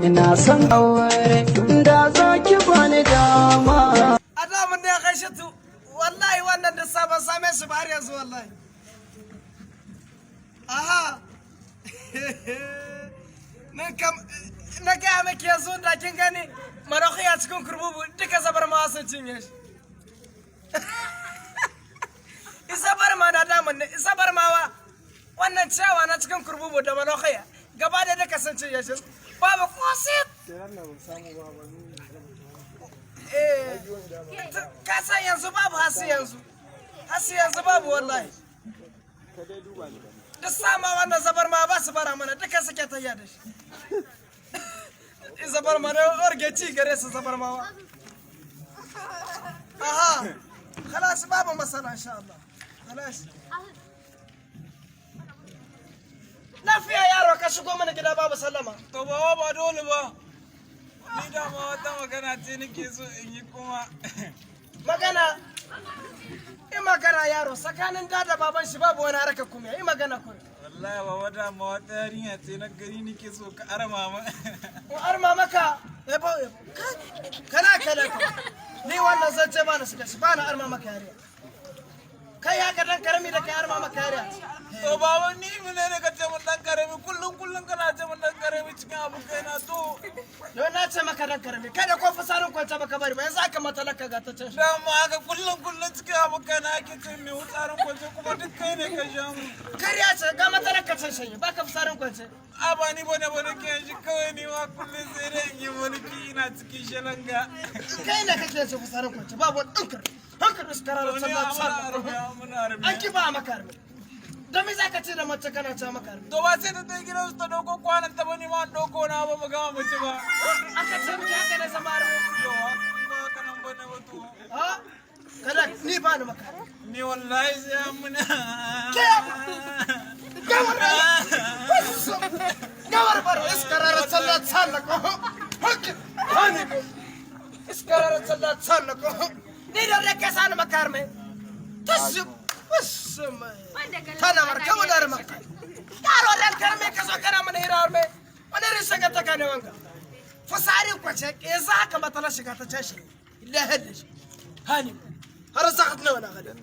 ina son aure da za ki bani dama. A damun da ya kai shi tu wallahi wannan da sabon same shi ba har yanzu wallahi. Aha. Na gaya maki yanzu da kin gani Marokhiya cikin kurbubu duka zabar ma sun cinye shi. Isa bar ma na damun ne, isa bar mawa wannan ciyawa na cikin kurbubu da Marokhiya gaba da duka sun cinye shi. Babu kosit. Ka san yanzu babu hasi yanzu. Hasi yanzu babu wallahi. Duk sama wannan zabar ma ba su bara mana duka suke tayya da shi. Zabar ma na orge ci gare su zabar mawa. Aha. Khalas babu masala insha Allah. Khalas. Lafiya yaro ka shigo mana gida babu sallama. To ba dole ba. Ni da ma wata magana ce nake so in yi kuma. Magana. Magana yaro tsakanin da baban shi babu wani haraka kuma yi magana kun. Wallahi ba wata ma wata yarinya ce na gari nake so ka arma ma. Ko arma maka? Kana ni wannan zance ba na shiga shi ba na arma maka yarinya. Kai ya ga dan karami da kai arma maka yarinya. To baba ni mene ne ka ce mun dan karami kullun kana ce mun dan karami cikin abokai na to. Yau na ce maka dan karami kada ko fasarin kwanta baka bari ba yanzu aka mata laka ga ta can. Dan ma haka kullun cikin abokai na ake ce me wutsarin kwance kuma duk kai ne ka sha mu. Kariya ce ga mata laka can shanye baka fasarin kwance. A ba ni bane ke shi kawai ni ma kullun sai dai in yi mulki ina cikin shalanga. Kai ne kake ce fasarin kwance babu dinkar. Hankar iskara da sallah. An ki ba maka armi. Don me za ka ce da mace kana ta maka armi? To ba sai da ta gidan su ta dauko kwanan ta bani ma dauko na ba mu gama mace ba. Aka ce miki haka na zama armi. Yo ba kanan bane ba to. Ha? Kada ni ba ni maka armi. Ni wallahi sai an muna. Gawar baro iskara sallah sallah ko. Hakki. Hani ko. Iskara sallah sallah ko. Ni da rake sani maka armi. Tashu. Wasuma. Kana marka wadar maka. Yaro ran karme ka zo kana mana hirar me. Wani rishin ka taka ne wanga. Fasari kwace ke za ka mata na shiga ta cashe. Illa hadda shi. Hani. Har sakat nawa na gada.